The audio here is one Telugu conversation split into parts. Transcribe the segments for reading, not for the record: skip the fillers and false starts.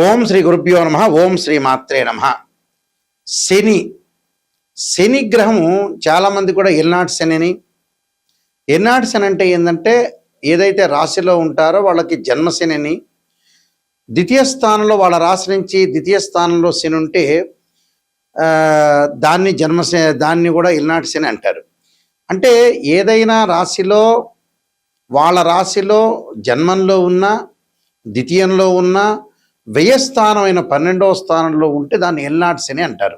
ఓం శ్రీ గురుభ్యో నమ. ఓం శ్రీ మాత్రే నమ. శని శని గ్రహము చాలామంది కూడా ఎల్నాటి శని అని. ఎల్నాటి శని అంటే ఏంటంటే ఏదైతే రాశిలో ఉంటారో వాళ్ళకి జన్మశని అని, ద్వితీయ స్థానంలో వాళ్ళ రాశి నుంచి ద్వితీయ స్థానంలో శని ఉంటే దాన్ని దాన్ని కూడా ఎల్నాటి శని అంటారు. అంటే ఏదైనా రాశిలో వాళ్ళ రాశిలో జన్మంలో ఉన్న ద్వితీయంలో ఉన్న వ్యయస్థానమైన 12వ స్థానంలో ఉంటే దాన్ని ఎల్నాటి శని అంటారు.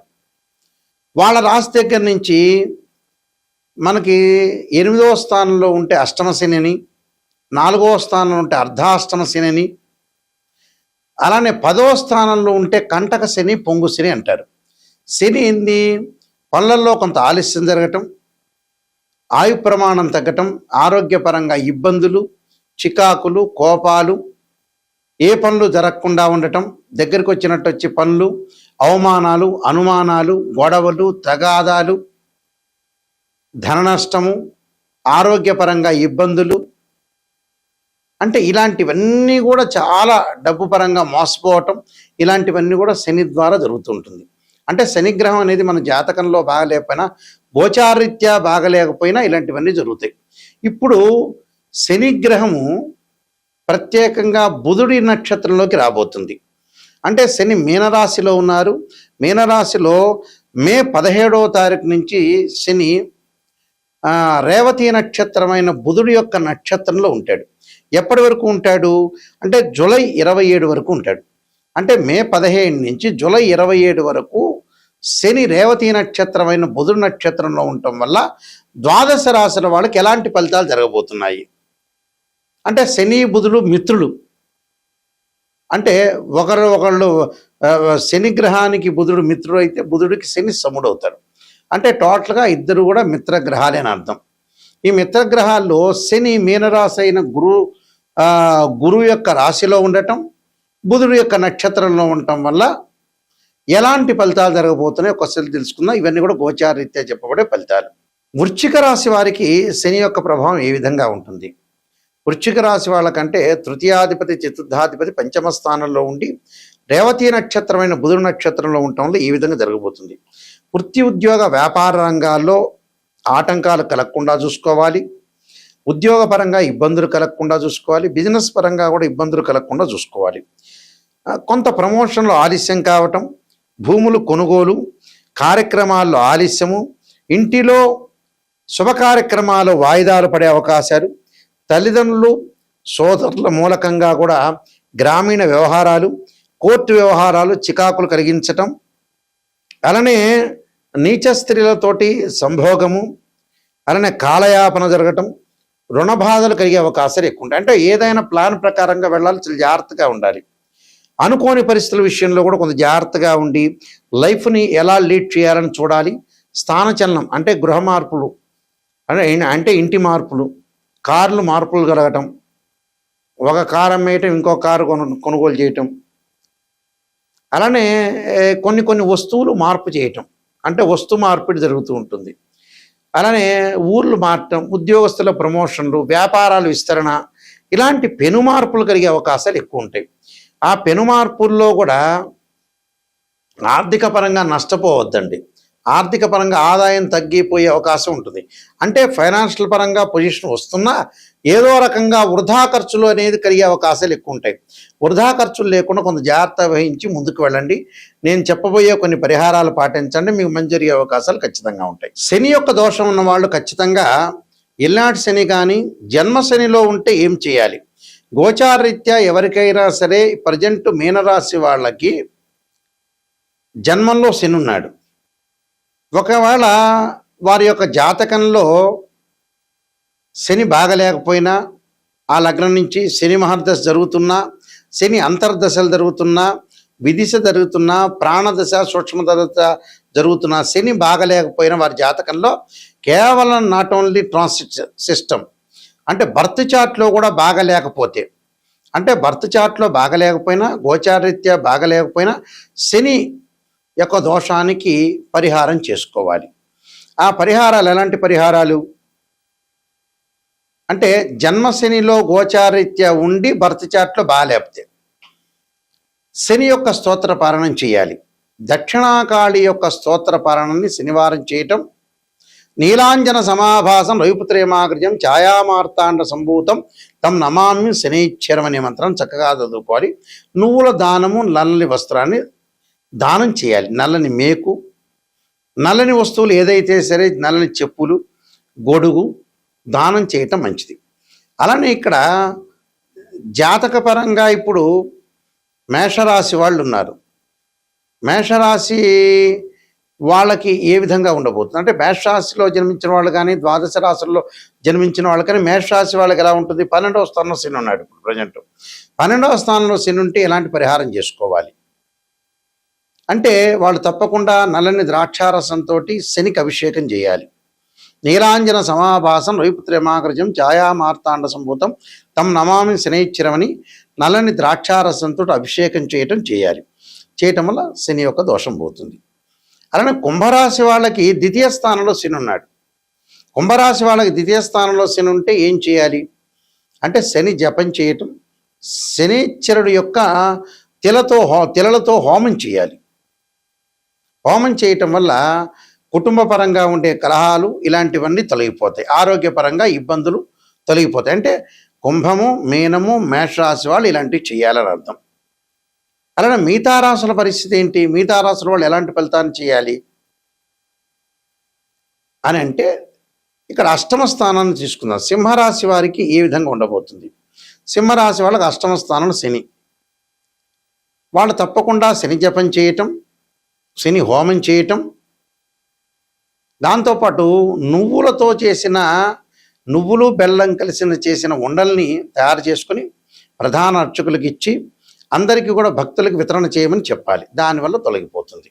వాళ్ళ రాశి దగ్గర నుంచి మనకి 8వ స్థానంలో ఉంటే అష్టమ శని అని, 4వ స్థానంలో ఉంటే అర్ధాష్టమ శని అని, అలానే 10వ స్థానంలో ఉంటే కంటక శని, పొంగు శని అంటారు. శని ఏంది? పనులలో కొంత ఆలస్యం జరగటం, ఆయు ప్రమాణం తగ్గటం, ఆరోగ్యపరంగా ఇబ్బందులు, చికాకులు, కోపాలు, ఏ పనులు జరగకుండా ఉండటం, దగ్గరికి వచ్చినట్టు వచ్చి పనులు, అవమానాలు, అనుమానాలు, గొడవలు, తగాదాలు, ధన నష్టము, ఆరోగ్యపరంగా ఇబ్బందులు, అంటే ఇలాంటివన్నీ కూడా చాలా డబ్బు పరంగా మోసపోవటం, ఇలాంటివన్నీ కూడా శని ద్వారా జరుగుతుంటుంది. అంటే శనిగ్రహం అనేది మన జాతకంలో బాగలేకపోయినా, గోచారీత్యా బాగలేకపోయినా ఇలాంటివన్నీ జరుగుతాయి. ఇప్పుడు శనిగ్రహము ప్రత్యేకంగా బుధుడి నక్షత్రంలోకి రాబోతుంది. అంటే శని మీనరాశిలో ఉన్నారు. మీనరాశిలో మే 17వ తారీఖు నుంచి శని రేవతి నక్షత్రమైన బుధుడి యొక్క నక్షత్రంలో ఉంటాడు. ఎప్పటి వరకు ఉంటాడు అంటే జూలై 27 వరకు ఉంటాడు. అంటే మే 15 నుంచి జూలై 27 వరకు శని రేవతి నక్షత్రమైన బుధుడి నక్షత్రంలో ఉండటం వల్ల ద్వాదశ రాశుల వాళ్ళకి ఎలాంటి ఫలితాలు జరగబోతున్నాయి అంటే శని బుధుడు మిత్రులు. అంటే ఒకళ్ళు శని గ్రహానికి బుధుడు మిత్రుడు అయితే బుధుడికి శని సముడు అవుతాడు. అంటే టోటల్గా ఇద్దరు కూడా మిత్రగ్రహాలే అని అర్థం. ఈ మిత్రగ్రహాల్లో శని మీనరాశి అయిన గురువు యొక్క రాశిలో ఉండటం, బుధుడు యొక్క నక్షత్రంలో ఉండటం వల్ల ఎలాంటి ఫలితాలు జరగబోతున్నాయో ఒకసారి తెలుసుకుందాం. ఇవన్నీ కూడా గోచారరీత్యా చెప్పబడే ఫలితాలు. వృశ్చిక రాశి వారికి శని యొక్క ప్రభావం ఏ విధంగా ఉంటుంది? వృశ్చిక రాశి వాళ్ళకంటే తృతీయాధిపతి, చతుర్థాధిపతి పంచమ స్థానంలో ఉండి రేవతి నక్షత్రమైన బుధుడు నక్షత్రంలో ఉండటం వల్ల ఈ విధంగా జరగబోతుంది. వృత్తి, ఉద్యోగ, వ్యాపార రంగాల్లో ఆటంకాలు కలగకుండా చూసుకోవాలి. ఉద్యోగపరంగా ఇబ్బందులు కలగకుండా చూసుకోవాలి. బిజినెస్ పరంగా కూడా ఇబ్బందులు కలగకుండా చూసుకోవాలి. కొంత ప్రమోషన్లో ఆలస్యం కావటం, భూములు కొనుగోలు, కార్యక్రమాల్లో ఆలస్యము, ఇంటిలో శుభ కార్యక్రమాలు వాయిదాలు పడే అవకాశాలు, తల్లిదండ్రులు, సోదరుల మూలకంగా కూడా గ్రామీణ వ్యవహారాలు, కోర్టు వ్యవహారాలు చికాకులు కలిగించటం, అలానే నీచ స్త్రీలతోటి సంభోగము, అలానే కాలయాపన జరగటం, రుణ బాధలు కలిగే అవకాశాలు ఎక్కువ ఉంటాయి. అంటే ఏదైనా ప్లాన్ ప్రకారంగా వెళ్ళాలి, చాలా జాగ్రత్తగా ఉండాలి. అనుకోని పరిస్థితుల విషయంలో కూడా కొంత జాగ్రత్తగా ఉండి లైఫ్ని ఎలా లీడ్ చేయాలని చూడాలి. స్థానచలనం అంటే గృహ మార్పులు, అంటే ఇంటి మార్పులు, కార్లు మార్పులు కలగటం, ఒక కారు అమ్మేయటం, ఇంకో కారు కొనుగోలు చేయటం, అలానే కొన్ని వస్తువులు మార్పు చేయటం, అంటే వస్తు మార్పిడి జరుగుతూ ఉంటుంది. అలానే ఊర్లు మారటం, ఉద్యోగస్తుల ప్రమోషన్లు, వ్యాపారాలు విస్తరణ, ఇలాంటి పెను మార్పులు కలిగే అవకాశాలు ఎక్కువ ఉంటాయి. ఆ పెను మార్పుల్లో కూడా ఆర్థిక పరంగా నష్టపోవద్దండి. ఆర్థిక పరంగా ఆదాయం తగ్గిపోయే అవకాశం ఉంటుంది. అంటే ఫైనాన్షియల్ పరంగా పొజిషన్ వస్తున్నా ఏదో రకంగా వృధా ఖర్చులు అనేది కలిగే అవకాశాలు ఎక్కువ ఉంటాయి. వృధా ఖర్చులు లేకుండా కొంత జాగ్రత్త వహించి ముందుకు వెళ్ళండి. నేను చెప్పబోయే కొన్ని పరిహారాలు పాటించండి, మీకు మంచి జరిగే అవకాశాలు ఖచ్చితంగా ఉంటాయి. శని యొక్క దోషం ఉన్న వాళ్ళు ఖచ్చితంగా ఎల్నాటి శని కానీ జన్మ శనిలో ఉంటే ఏం చేయాలి? గోచారరీత్యా ఎవరికైనా సరే ప్రజెంట్ మీనరాశి వాళ్ళకి జన్మంలో శని ఉన్నాడు. ఒకవేళ వారి యొక్క జాతకంలో శని బాగలేకపోయినా, ఆ లగ్నం నుంచి శని మహర్దశ జరుగుతున్నా, శని అంతర్దశలు జరుగుతున్నా, విదిశ జరుగుతున్నా, ప్రాణదశ, సూక్ష్మదశ జరుగుతున్నా, శని బాగలేకపోయినా వారి జాతకంలో కేవలం నాట్ ఓన్లీ ట్రాన్సిట్ సిస్టమ్ అంటే బర్త్ చార్ట్లో కూడా బాగలేకపోతే, అంటే బర్త్ చార్ట్లో బాగలేకపోయినా, గోచారరీత్యా బాగలేకపోయినా శని యొక్క దోషానికి పరిహారం చేసుకోవాలి. ఆ పరిహారాలు ఎలాంటి పరిహారాలు అంటే జన్మశనిలో గోచారీత్యా ఉండి బర్త్ చార్ట్లో బాగాలేకపోతే శని యొక్క స్తోత్ర పారాయణం చేయాలి. దక్షిణాకాళి యొక్క స్తోత్ర పారాయణాన్ని శనివారం చేయటం, నీలాంజన సమాభాసం రవిపుత్రేమాగ్రజం ఛాయామార్తాండ సంభూతం తం నమామి శనైశ్చరం అనే మంత్రం చక్కగా చదువుకోవాలి. నువ్వుల దానము, నల్లని వస్త్రాన్ని దానం చేయాలి. నల్లని మేకు, నల్లని వస్తువులు ఏదైతే సరే, నల్లని చెప్పులు, గొడుగు దానం చేయటం మంచిది. అలానే ఇక్కడ జాతకపరంగా ఇప్పుడు మేషరాశి వాళ్ళు ఉన్నారు. మేషరాశి వాళ్ళకి ఏ విధంగా ఉండబోతుంది అంటే, మేషరాశిలో జన్మించిన వాళ్ళు కానీ, ద్వాదశ రాశుల్లో జన్మించిన వాళ్ళు కానీ, మేషరాశి వాళ్ళకి ఎలా ఉంటుంది? 12వ స్థానంలో శని ఉన్నాడు ఇప్పుడు ప్రజెంట్. 12వ స్థానంలో శని ఉంటే ఎలాంటి పరిహారం చేసుకోవాలి అంటే, వాళ్ళు తప్పకుండా నల్లని ద్రాక్షారసంతో శనికి అభిషేకం చేయాలి. నీలాంజన సమాభాసం రవిపుత్రేమాగ్రజం ఛాయామార్తాండ సంభూతం తం నమామి శనైశ్చరమని నల్లని ద్రాక్షారసంతో అభిషేకం చేయాలి. చేయటం వల్ల శని యొక్క దోషం పోతుంది. అలానే కుంభరాశి వాళ్ళకి ద్వితీయ స్థానంలో శని ఉన్నాడు. కుంభరాశి వాళ్ళకి ద్వితీయ స్థానంలో శని ఉంటే ఏం చేయాలి అంటే, శని జపం చేయటం, శనైశ్చరుడు యొక్క తిలలతో హోమం చేయాలి. హోమం చేయటం వల్ల కుటుంబ పరంగా ఉండే కలహాలు ఇలాంటివన్నీ తొలగిపోతాయి. ఆరోగ్యపరంగా ఇబ్బందులు తొలగిపోతాయి. అంటే కుంభము, మీనము, మేషరాశి వాళ్ళు ఇలాంటివి చేయాలని అర్థం. అలానే మిగతా రాశుల పరిస్థితి ఏంటి? మిగతా రాశుల వాళ్ళు ఎలాంటి ఫలితాన్ని చేయాలి అని అంటే, ఇక్కడ అష్టమ స్థానాన్ని తీసుకుందాం. సింహరాశి వారికి ఏ విధంగా ఉండబోతుంది? సింహరాశి వాళ్ళకి అష్టమ స్థానం శని. వాళ్ళు తప్పకుండా శని జపం చేయటం, శని హోమం చేయటం, దాంతోపాటు నువ్వులతో చేసిన, నువ్వులు బెల్లం చేసిన ఉండల్ని తయారు చేసుకుని ప్రధాన అర్చకులకు ఇచ్చి అందరికీ కూడా భక్తులకు వితరణ చేయమని చెప్పాలి. దానివల్ల తొలగిపోతుంది.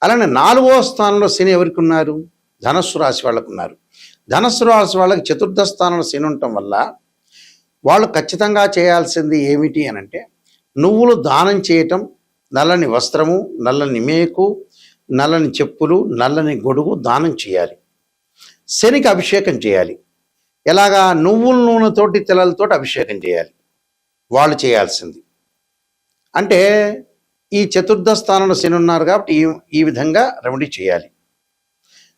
అలానే 4వ స్థానంలో శని ఎవరికి ఉన్నారు? ధనస్సు రాశి వాళ్ళకు ఉన్నారు. ధనస్సు రాశి వాళ్ళకి చతుర్థ స్థానంలో శని ఉండటం వల్ల వాళ్ళు ఖచ్చితంగా చేయాల్సింది ఏమిటి అని అంటే, నువ్వులు దానం చేయటం, నల్లని వస్త్రము, నల్లని మేకు, నల్లని చెప్పులు, నల్లని గొడుగు దానం చేయాలి. శనికి అభిషేకం చేయాలి. ఎలాగా? నువ్వుల నూనెతోటి, తిలలతోటి అభిషేకం చేయాలి వాళ్ళు చేయాల్సింది. అంటే ఈ చతుర్థ స్థానంలో శని ఉన్నారు కాబట్టి ఈ విధంగా రెమెడీ చేయాలి.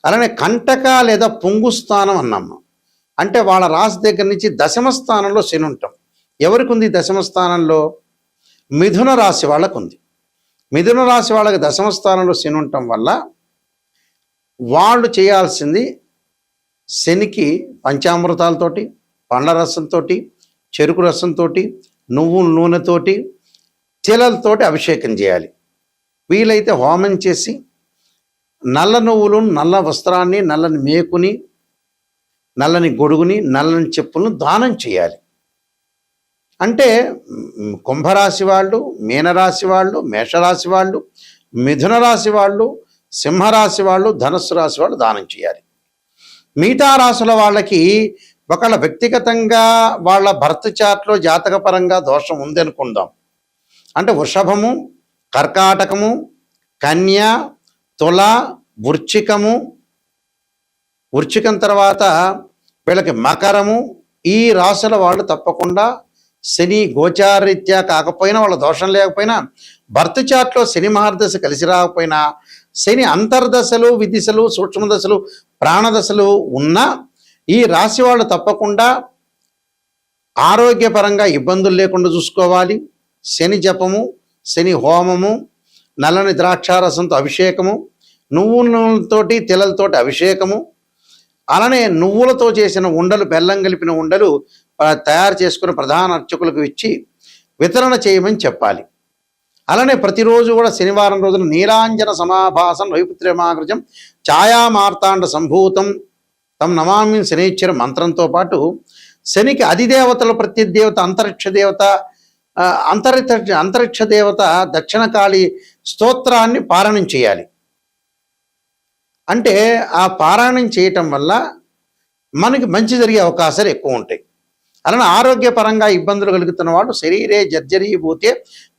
అలానే కంటక లేదా పొంగు స్థానం అన్నాము అంటే, వాళ్ళ రాశి దగ్గర నుంచి దశమ స్థానంలో శని ఉంటాం. ఎవరికి ఉంది దశమ స్థానంలో? మిథున రాశి వాళ్ళకు ఉంది. మిథున రాశి వాళ్ళకి దశమ స్థానంలో శని ఉండటం వల్ల వాళ్ళు చేయాల్సింది, శనికి పంచామృతాలతోటి, పండ్ల రసంతో, చెరుకు రసంతో, నువ్వుల నూనెతోటి, తిలలతోటి అభిషేకం చేయాలి. వీలైతే హోమం చేసి నల్ల నువ్వులు, నల్ల వస్త్రాన్ని, నల్లని మేకుని, నల్లని గొడుగుని, నల్లని చెప్పులను దానం చేయాలి. అంటే కుంభరాశి వాళ్ళు, మీనరాశి వాళ్ళు, మేషరాశి వాళ్ళు, మిథున రాశి వాళ్ళు, సింహరాశి వాళ్ళు, ధనుస్సు రాశి వాళ్ళు దానం చేయాలి. మిగతా రాశుల వాళ్ళకి ఒకళ్ళ వ్యక్తిగతంగా వాళ్ళ బర్త్ చార్ట్లో జాతకపరంగా దోషం ఉంది అనుకుందాం. అంటే వృషభము, కర్కాటకము, కన్య, తుల, వృశ్చికం తర్వాత వీళ్ళకి మకరము, ఈ రాశుల వాళ్ళు తప్పకుండా శని గోచారరీత్యా కాకపోయినా, వాళ్ళ దోషం లేకపోయినా, బర్త్ చార్ట్లో శని మహర్దశ కలిసి రాకపోయినా, శని అంతర్దశలు, విదిశలు, సూక్ష్మదశలు, ప్రాణదశలు ఉన్న ఈ రాశి వాళ్ళు తప్పకుండా ఆరోగ్యపరంగా ఇబ్బందులు లేకుండా చూసుకోవాలి. శని జపము, శని హోమము, నల్లని ద్రాక్షారసంతో అభిషేకము, నువ్వులతోటి, తిలలతోటి అభిషేకము, అలానే నువ్వులతో చేసిన ఉండలు, బెల్లం కలిపిన ఉండలు తయారు చేసుకుని ప్రధాన అర్చకులకు ఇచ్చి వితరణ చేయమని చెప్పాలి. అలానే ప్రతిరోజు కూడా శనివారం రోజున నీలాంజన సమాభాసం రవిపుత్రేమాగ్రజం ఛాయామార్తాండ సంభూతం తం నమామి శనైశ్చర మంత్రంతో పాటు శనికి అధిదేవతల ప్రత్యదేవత, అంతరిక్ష దేవత దక్షిణకాళి స్తోత్రాన్ని పారాయణం చేయాలి. అంటే ఆ పారాయణం చేయటం వల్ల మనకి మంచి జరిగే అవకాశాలు ఎక్కువ ఉంటాయి. అలానే ఆరోగ్యపరంగా ఇబ్బందులు కలుగుతున్న వాళ్ళు శరీరే జర్జరీభూతే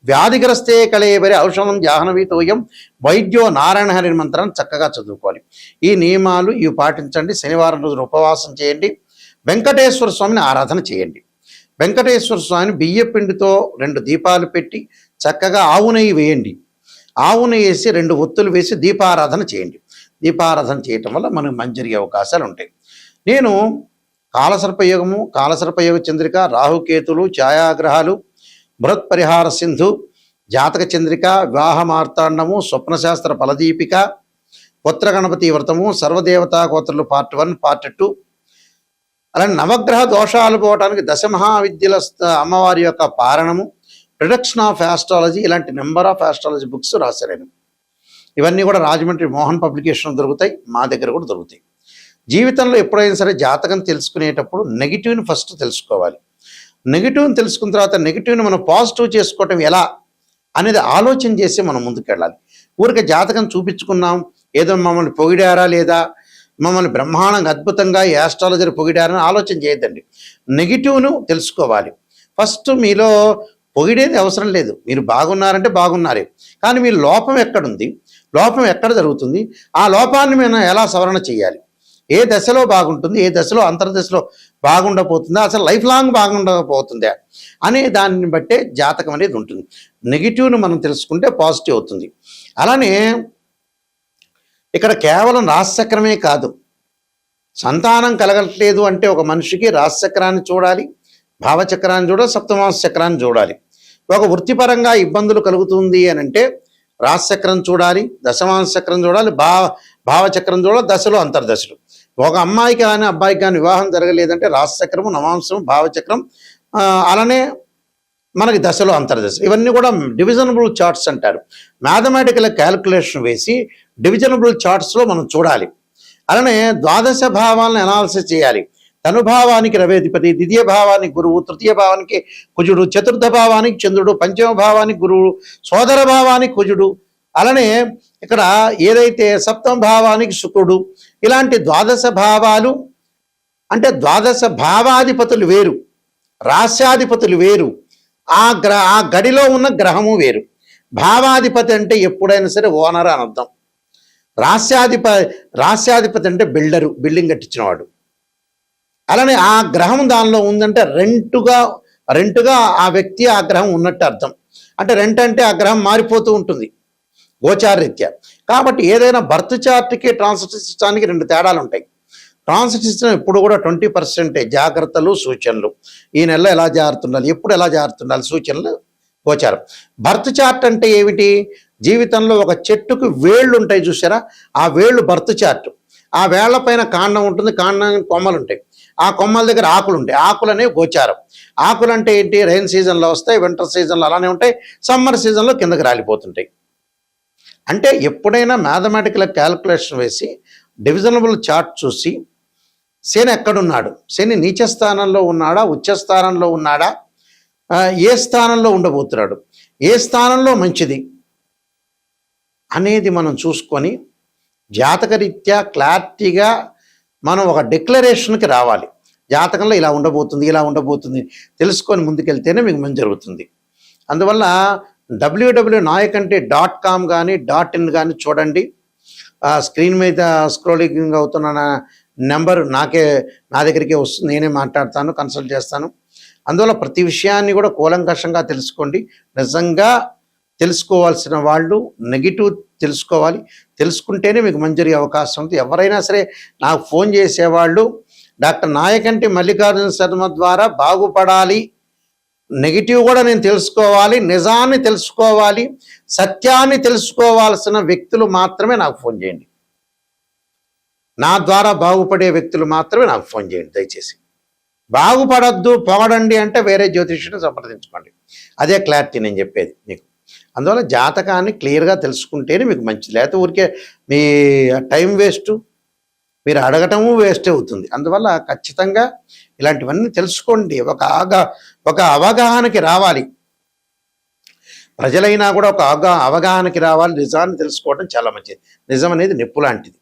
వ్యాధిగ్రస్తే కళేబరి ఔషధం జాహ్నవీతోయం వైద్యో నారాయణ హరి మంత్రాన్ని చక్కగా చదువుకోవాలి. ఈ నియమాలు ఇవి పాటించండి. శనివారం రోజున ఉపవాసం చేయండి. వెంకటేశ్వర స్వామిని ఆరాధన చేయండి. వెంకటేశ్వర స్వామిని బియ్యపిండితో 2 దీపాలు పెట్టి చక్కగా ఆవు నెయ్యి వేయండి. ఆవు నెయ్యి వేసి 2 ఒత్తులు వేసి దీపారాధన చేయండి. దీపారాధన చేయటం వల్ల మనకు మంచి జరిగే అవకాశాలు ఉంటాయి. నేను కాలసర్పయోగము, కాలసర్పయోగ చంద్రిక, రాహుకేతులు, ఛాయాగ్రహాలు, బృహత్ పరిహార సింధు, జాతక చంద్రిక, వివాహ మార్తాండము, స్వప్నశాస్త్ర ఫలదీపిక, పుత్ర గణపతి వ్రతము, సర్వదేవతా గోత్రులు పార్ట్ 1, పార్ట్ 2, అలాగే నవగ్రహ దోషాలు పోవటానికి దశమహావిద్యల అమ్మవారి యొక్క పారణము, ప్రొడక్షన్ ఆఫ్ ఆస్ట్రాలజీ, ఇలాంటి నెంబర్ ఆఫ్ ఆస్ట్రాలజీ బుక్స్ రాశాను. ఇవన్నీ కూడా రాజమండ్రి మోహన్ పబ్లికేషన్ దొరుకుతాయి, మా దగ్గర కూడా దొరుకుతాయి. జీవితంలో ఎప్పుడైనా సరే జాతకం తెలుసుకునేటప్పుడు నెగిటివ్ని ఫస్ట్ తెలుసుకోవాలి. నెగిటివ్ని తెలుసుకున్న తర్వాత నెగిటివ్ని మనం పాజిటివ్ చేసుకోవటం ఎలా అనేది ఆలోచన చేసి మనం ముందుకెళ్ళాలి. ఊరికే జాతకం చూపించుకున్నాం, ఏదో మమ్మల్ని పొగిడారా లేదా, మమ్మల్ని బ్రహ్మాండంగా అద్భుతంగా ఈ ఆస్ట్రాలజర్ పొగిడారని ఆలోచన చేయొద్దండి. నెగిటివ్ను తెలుసుకోవాలి. ఫస్ట్ మీలో పొగిడేది అవసరం లేదు, మీరు బాగున్నారంటే బాగున్నారే, కానీ మీ లోపం ఎక్కడుంది, లోపం ఎక్కడ జరుగుతుంది, ఆ లోపాన్ని మనం ఎలా సవరణ చేయాలి, ఏ దశలో బాగుంటుంది, ఏ దశలో అంతర్దశలో బాగుండబోతుందా, అసలు లైఫ్ లాంగ్ బాగుండకపోతుందా అనే దాన్ని బట్టే జాతకం అనేది ఉంటుంది. నెగిటివ్ను మనం తెలుసుకుంటే పాజిటివ్ అవుతుంది. అలానే ఇక్కడ కేవలం రాశిచక్రమే కాదు, సంతానం కలగట్లేదు అంటే ఒక మనిషికి రాశిచక్రాన్ని చూడాలి, భావచక్రాన్ని చూడాలి, సప్తమాంశ చక్రాన్ని చూడాలి. ఒక వృత్తిపరంగా ఇబ్బందులు కలుగుతుంది అని అంటే రాశిచక్రం చూడాలి, దశమాంశ చక్రం చూడాలి, భావచక్రం చూడాలి, దశలు అంతర్దశలు. ఒక అమ్మాయికి కానీ అబ్బాయికి కానీ వివాహం జరగలేదంటే రాశిచక్రము, నవాంశం, భావచక్రం, అలానే మనకి దశలు అంతర్దశలు, ఇవన్నీ కూడా డివిజనబుల్ చార్ట్స్ అంటారు. మ్యాథమెటికల్ క్యాలిక్యులేషన్ వేసి డివిజనబుల్ చార్ట్స్లో మనం చూడాలి. అలానే ద్వాదశ భావాలను అనాలిసిస్ చేయాలి. తనుభావానికి రవేధిపతి, ద్వితీయ భావానికి గురువు, తృతీయ భావానికి కుజుడు, చతుర్థ భావానికి చంద్రుడు, పంచమ భావానికి గురువు, సోదర భావానికి కుజుడు, అలానే ఇక్కడ ఏదైతే సప్తమ భావానికి శుక్రుడు, ఇలాంటి ద్వాదశ భావాలు అంటే ద్వాదశ భావాధిపతులు వేరు, రాశ్యాధిపతులు వేరు, ఆ గడిలో ఉన్న గ్రహము వేరు. భావాధిపతి అంటే ఎప్పుడైనా సరే ఓనర్ అని అర్థం. రాశ్యాధిపతి అంటే బిల్డరు, బిల్డింగ్ కట్టించినవాడు. అలానే ఆ గ్రహం దానిలో ఉందంటే రెంటుగా ఆ వ్యక్తి ఆ గ్రహం ఉన్నట్టు అర్థం. అంటే రెంట్ అంటే ఆ గ్రహం మారిపోతూ ఉంటుంది గోచారరీత్యా. కాబట్టి ఏదైనా బర్త్ చార్ట్కి ట్రాన్సిట్ సిస్టానికి 2 తేడాలు ఉంటాయి. ట్రాన్సిట్ సిస్టమ్ ఇప్పుడు కూడా 20% జాగ్రత్తలు, సూచనలు, ఈ నెలలో ఎలా జారుతుండాలి, ఎప్పుడు ఎలా జారుతుండాలి, సూచనలు, గోచారం. బర్త్ చార్ట్ అంటే ఏమిటి, జీవితంలో ఒక చెట్టుకు వేళ్ళు ఉంటాయి చూసారా, ఆ వేళ్ళు బర్త్ చార్ట్. ఆ వేళ్ల పైన కాండం ఉంటుంది, కాండానికి కొమ్మలు ఉంటాయి, ఆ కొమ్మల దగ్గర ఆకులు ఉంటాయి, ఆకులు అనేవి గోచారం. ఆకులు అంటే ఏంటి, రైన్ సీజన్లో వస్తాయి, వింటర్ సీజన్లో అలానే ఉంటాయి, సమ్మర్ సీజన్లో కిందకి రాలిపోతుంటాయి. అంటే ఎప్పుడైనా మ్యాథమెటికల్ క్యాలిక్యులేషన్ వేసి డివిజనబుల్ చార్ట్ చూసి శని ఎక్కడున్నాడు, శని నీచ స్థానంలో ఉన్నాడా, ఉచ్చ స్థానంలో ఉన్నాడా, ఏ స్థానంలో ఉండబోతున్నాడు, ఏ స్థానంలో మంచిది అనేది మనం చూసుకొని జాతకరీత్యా క్లారిటీగా మనం ఒక డిక్లరేషన్కి రావాలి. జాతకంలో ఇలా ఉండబోతుంది తెలుసుకొని ముందుకెళ్తేనే మీకు మంచి జరుగుతుంది. అందువల్ల www.nayakanti.com కానీ .in కానీ చూడండి. స్క్రీన్ మీద స్క్రోలింగ్ అవుతున్న నెంబర్ నా దగ్గరికి వస్తుంది, నేనే మాట్లాడతాను, కన్సల్ట్ చేస్తాను. అందువల్ల ప్రతి విషయాన్ని కూడా కూలంకషంగా తెలుసుకోండి. నిజంగా తెలుసుకోవాల్సిన వాళ్ళు నెగిటివ్ తెలుసుకోవాలి, తెలుసుకుంటేనే మీకు మంచి జరిగే అవకాశం ఉంది. ఎవరైనా సరే నాకు ఫోన్ చేసేవాళ్ళు డాక్టర్ నాయకంటి మల్లికార్జున శర్మ ద్వారా బాగుపడాలి, నెగిటివ్ కూడా నేను తెలుసుకోవాలి, నిజాన్ని తెలుసుకోవాలి, సత్యాన్ని తెలుసుకోవాల్సిన వ్యక్తులు మాత్రమే నాకు ఫోన్ చేయండి. నా ద్వారా బాగుపడే వ్యక్తులు మాత్రమే నాకు ఫోన్ చేయండి దయచేసి. బాగుపడద్దు, పొగడండి అంటే వేరే జ్యోతిష్యుని సంప్రదించుకోండి. అదే క్లారిటీ నేను చెప్పేది మీకు. అందువల్ల జాతకాన్ని క్లియర్గా తెలుసుకుంటేనే మీకు మంచిది. లేకపోతే ఊరికే మీ టైం వేస్ట్, మీరు అడగటము వేస్ట్ అవుతుంది. అందువల్ల ఖచ్చితంగా ఇలాంటివన్నీ తెలుసుకోండి. ఒక అవగాహనకి రావాలి, ప్రజలైనా కూడా ఒక అవగాహనకి రావాలి. నిజాన్ని తెలుసుకోవడం చాలా మంచిది. నిజం అనేది నిప్పు లాంటిది.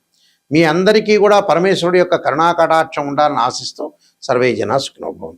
మీ అందరికీ కూడా పరమేశ్వరుడు యొక్క కరుణాకటాక్షం ఉండాలని ఆశిస్తూ సర్వే జనా సుఖినో భవంతు.